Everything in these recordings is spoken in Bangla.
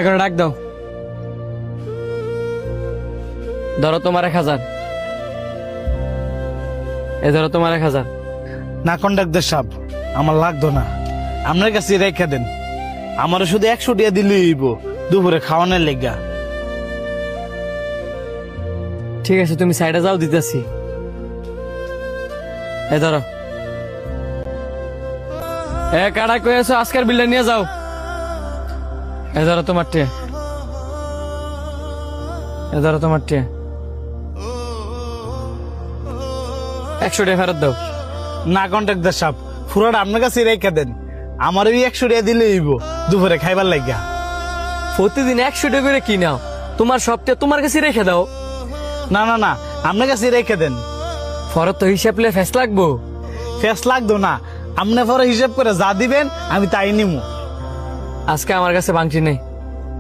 করে ডাক দাও। ধরো তোমার 1000। এ ধরো তোমার 1000। না কন্ডাক্টর সাহেব, আমার লাগতো না, আপনার কাছে রেখে দেন। আমারও শুধু 100 টাকা দিলেই হইব দুপুরে খাওয়ানোর লেগা। ঠিক আছে, তুমি সাইডে যাও, দিতেছি। এ ধরো। কাটা কয়েছো, আজকের বিলটা নিয়ে যাও। এ ধরো তোমার টে। এ ধরো তোমার টে। 100 টাকা ফেরত দাও। না কন্ডাক্টর সাহেব, পুরোটা আপনার কাছে রেখে দেন। আমার ওই 100 টাকা দিলেই হইব দুপুরে খাইবার লেগা। প্রতিদিন 100 টাকা করে কি নাও? তোমার সবটা তোমার কাছে রেখে দাও। না না না, আপনার কাছে রেখে দেন। ফরত তো হিসাব লে ফেস লাগবো। ফেস লাগতো না, আপনি পরে হিসাব করে যা দিবেন আমি তাই নিমু। আজকে আমার কাছে বাংটি নেই।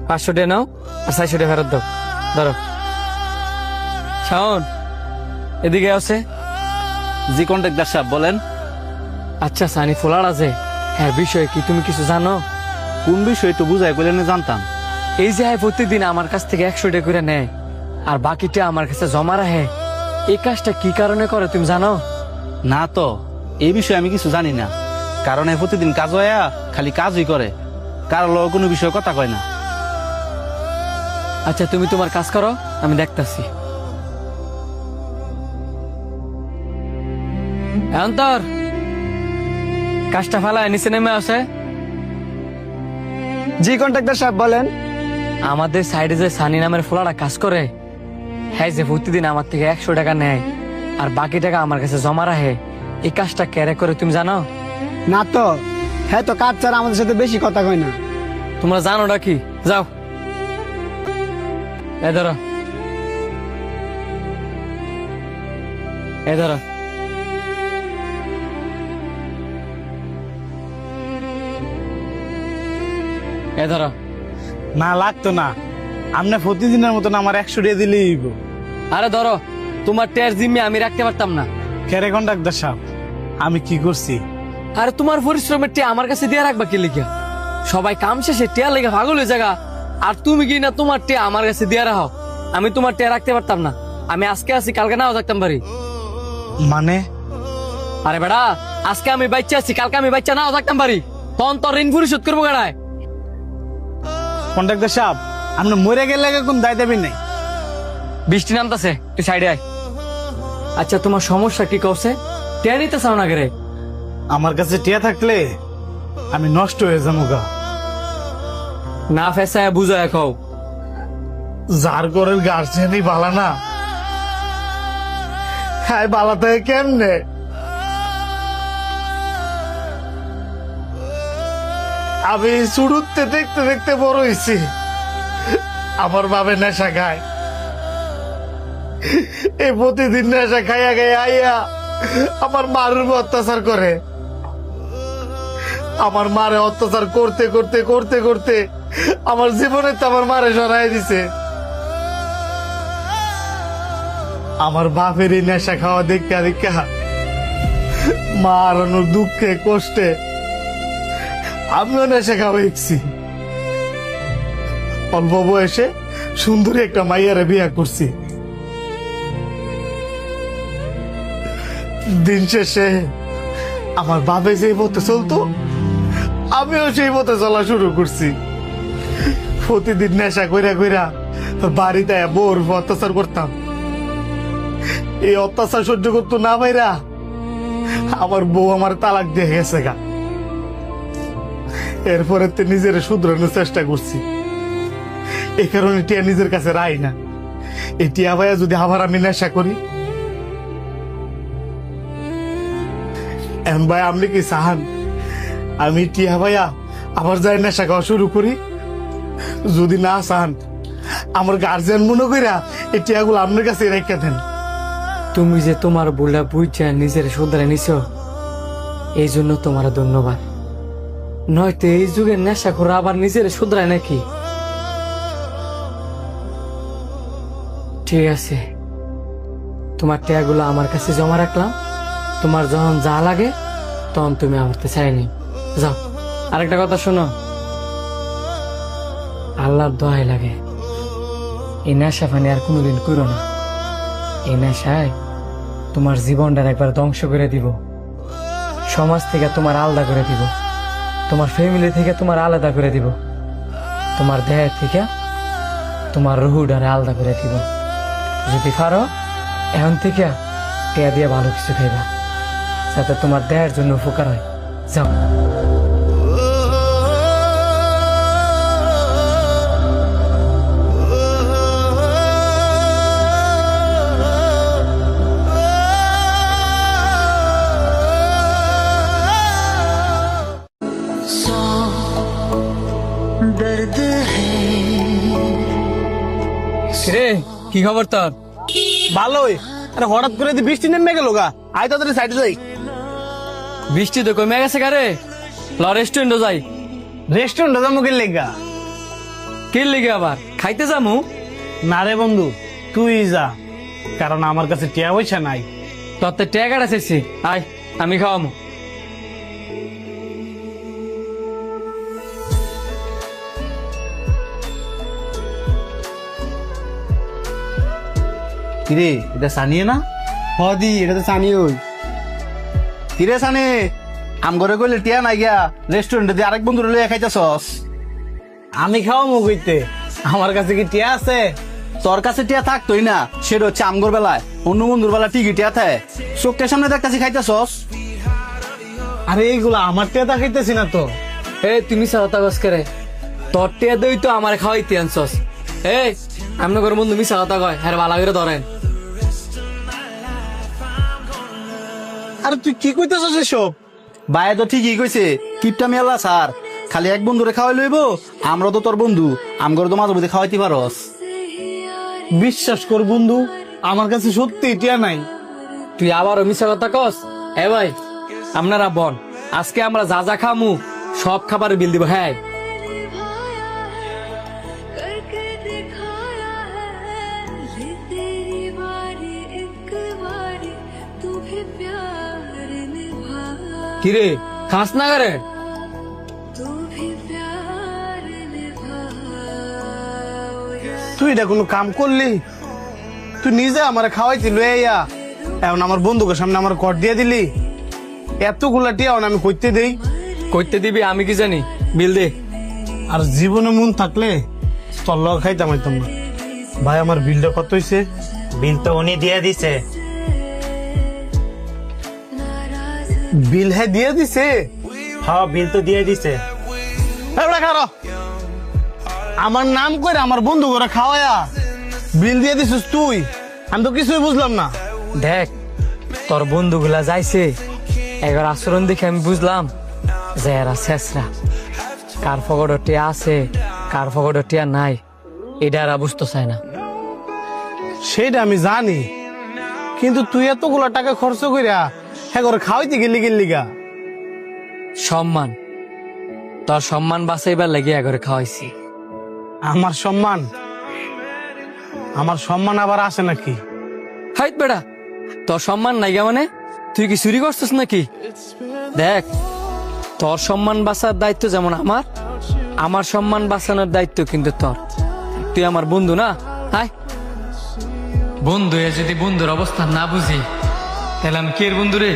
500 টাকা নাও আর 400 টাকা ফেরত দাও। ধরো। শাওন, এদিকে আছে। জি কন্ট্রাক্টর সাহেব বলেন। আচ্ছা, সানি ফোলার আছে, হ্যাঁ বিষয়ে কি তুমি কিছু জানো? কোন বিষয় একটু বুঝাই বলে জানতাম। এই যে প্রতিদিন আমার কাছ থেকে 100 টাকা করে নেয় আর বাকিটা আমার কাছে জমা রাখে, এই কাজটা কি কারণে করে তুমি জানো? না তো, এই বিষয়ে আমি কিছু জানি না। কারণ প্রতিদিন কাজ হয়, খালি কাজই করে, কারো লোক কোনো বিষয়ে কথা কয় না। আচ্ছা, তুমি তোমার কাজ করো, আমি দেখতাছি। অন্তর, কাজটা ফালায় নিচে নেমে আসে। জি কন্ট্রাক্টর সাহেব বলেন। আমাদের সাইডে যে সানি নামের ফোলাটা কাজ করে, হ্যাঁ যে প্রতিদিন আমার থেকে 100 টাকা নেয় আর বাকি টাকা আমার কাছে জমা রাখে, এই কাজটা কেরে করে তুমি জানো? না তো, হ্যাঁ তো কাজ ছাড়া আমাদের সাথে বেশি কথা কয় না। তোমরা জানোটা কি? যাও। এ ধরো। এ ধরো। এ ধরো। না লাগতো না, আপনি প্রতিদিনের মতন আমার 100 টাকা দিলেই হইব। আরে ধরো, তোমার টের জিম্মি আমি রাখতে পারতাম না। কেরে কন্ডাক্টর সাহেব, আমি কি করছি? আরে তোমার পরিশ্রমের টিয়া আমার কাছে দিয়ে রাখবা কি লিখা? সবাই কাম শেষে টিয়া লেগে পাগল হয়ে জায়গা, আর তুমি কি না তোমার টিয়া আমার কাছে দিয়ে রাখো? আমি তোমার টিয়া রাখতে পারতাম না। আমি আজকে আছি, কালকে নাও থাকতাম পারি। মানে? আরে বেড়া, আজকে আমি বাচ্চা আছি, কালকে আমি বাচ্চা নাও থাকতাম পারি। তখন তোর ঋণ পরিশোধ করবো কেডায়? কন্ডাক্টর সাহেব, আপনি মরে গেলে কোন দায় দেবেন নাই। বৃষ্টি নামতাছে, তুই সাইডে আয়। আচ্ছা, তোমার সমস্যা কি করছে? টিয়া নিতে চাও না রে? আমার কাছে টিয়া থাকলে আমি নষ্ট হয়ে যাবো গা। না ফেসায় বুঝায় খাও। যার ঘরের গার্জেনই বালা না, হ্যাঁ বালা থাকে কেমনে? আমি শুরুতে দেখতে দেখতে বড় হয়েছি। আমার বাবার নেশা খায়, এই প্রতিদিন নেশা খাইয়া খাইয়া আইয়া আমার মার উপর অত্যাচার করে। আমার মারে অত্যাচার করতে করতে করতে করতে আমার জীবনে তো আমার মারে সরাই দিছে। আমার বাপের এই নেশা খাওয়া দেখা দেখা মা হারানোর দুঃখে কষ্টে আমিও নেশা খাওয়া দেখছি। অল্প বয়সে সুন্দরী একটা মাইয়ারে বিয়ে করছি। দিন শেষে আমার বাপে যেই পথে চলতো আমিও সেই পথে চলা শুরু করছি। প্রতিদিন নেশা কইরা কইরা বাড়িতে বোর অত্যাচার করতাম। এই অত্যাচার সহ্য করতো না ভাইরা আমার বউ আমার তালাক দিয়ে গেছে গা। এরপরে নিজের শুধরানোর চেষ্টা করছি। এই কারণে টিয়া নিজের কাছে রাই না। এই টিয়া ভাইয়া যদি আবার আমি নেশা করি, এখন ভাই আপনি কি চাহান আমি টিয়া ভাইয়া আবার যাই নেশা খাওয়া শুরু করি? যদি না চান আমার গার্জিয়ান মনে কইরা এই টিয়াগুলো আপনার কাছে রেখে দেন। তুমি যে তোমার বুলা বুঝা নিজের শুধরে নিছ, এই জন্য তোমার ধন্যবাদ। নয়তো এই যুগের নেশা করে আবার নিজের শুধরায় নাকি? ঠিক আছে, তোমার টিয়াগুলো আমার কাছে জমা রাখলাম। তোমার যখন যা লাগে তখন তুমি আমার চাই নি। যাও। আরেকটা কথা শোনো, আল্লাহর দোহাই লাগে, এই নেশা ফানি আর কোনোদিন করো না। এই নেশায় তোমার জীবনটার একবার ধ্বংস করে দিব, সমাজ থেকে তোমার আলাদা করে দিব, তোমার ফ্যামিলি থেকে তোমার আলাদা করে দিব, তোমার দেহের থেকে তোমার রুহুডারে আলাদা করে দিব। যদি পারো এখন থেকে টিয়া দিয়ে ভালো কিছু খাইবা, যাতে তোমার দেহের জন্য উপকার হয়। যাও। রে কি খবর তোর? ভালোই। আরে হঠাৎ করে বৃষ্টি নেমে গেল গা, আয় তাড়াতাড়ি সাইডে যাই। বৃষ্টি তো কমে গেছে কারে, ল রেস্টুরেন্টে যাই। রেস্টুরেন্টে যাবো কি লেগা? কি লিগে আবার খাইতে যামু? না রে বন্ধু, তুই যা, কারণ আমার কাছে টিয়া পয়সা নাই। তোর তো টাকাটা চাইছি, আয় আমি খাওয়ামু। কিরে এটা সানিয়ে না? হদি এটা তো জানি ওই। কিরে সানি, আম ঘরে কইলে টিয়া নাই গিয়া রেস্টুরেন্টে দিয়ে আরেক বন্ধুরে লইয়া খাইতেছস। আমি খাওয়া মুগইতে, আমার কাছে কি টিয়া আছে? তোর কাছে টিয়া থাকতোই না, সেটা হচ্ছে আমগর বেলায়, অন্য বন্ধুর বেলা ঠিকই টিয়া থাকে। চোখের সামনে দেখতেছি খাইতেছস। আরে এইগুলা আমার টিয়া তা খাইতেছি না তো। তুমি সাহতা গছ করে তোর টিয়া দই তো আমার খাওয়াইতে আনছস। আমরা করে বন্ধু মিশা কথা কয়, হ্যাঁ ভালো করে ধরেন। আরে তুই কি কইতেছস এসব? ভাই তো ঠিকই কইছে, কিপটা মেলা স্যার, খালি এক বন্ধুরে খাওয়াই লইব, আমরা তো তোর বন্ধু, আমগরে তো মাঝে মধ্যে খাওয়াইতে পারস। বিশ্বাস কর বন্ধু, আমার কাছে সত্যি টিয়া নাই। তুই আবারও মিশা কথা কস। ভাই আপনারা বন, আজকে আমরা যা যা খামু সব খাবারের বিল দিব। হ্যাঁ কিরে খাস না করে? তুই এটা কোনো কাম করলি? তুই নিজে আমার খাওয়াইতি লইয়া, এখন আমার বন্ধুকে সামনে আমার কর দিয়ে দিলি। এতগুলা টিয়া আমি কইতে দেই। কইতে দিবি আমি কি জানি, বিল দে। আর জীবনে মন থাকলে তোর লগ খাইতাম আইতাম না। ভাই আমার বিলটা কত হইছে? বিল তো উনি দিয়ে দিছে। বিল হ্যাঁ দিয়ে দিছে? হ্যাঁ বিল তো দিয়ে দিছে। আমার নাম করে আমার বন্ধু করে খাওয়ায়া বিল দিয়ে দিছিস তুই? আমি তো কিছুই বুঝলাম না। দেখ তোর বন্ধুগুলা যাইছে, এবার আচরণ দেখে আমি বুঝলাম যে এরা শেষরা। কার ফগড় টিয়া আছে কার ফগড় টিয়া নাই এটা এরা বুঝতে চায় না। সেটা আমি জানি, কিন্তু তুই এতগুলা টাকা খরচ কইরা হ্যাঁ করে খাওয়াইতে গেলি গা। সম্মান, তোর সম্মান বাঁচাইবার লাগে এগরে খাওয়াইছি। আমার সম্মান? আমার সম্মান আবার আসে নাকি? হাইট বেড়া, তোর সম্মান নাই গা মানে? তুই কি চুরি করছিস নাকি? দেখ তোর সম্মান বাঁচার দায়িত্ব যেমন আমার সম্মান বাঁচানোর দায়িত্ব কিন্তু তোর। তুই আমার বন্ধু না? হাই বন্ধু, যদি বন্ধুর অবস্থা না বুঝি তাহলে আমি কে বন্ধু রে?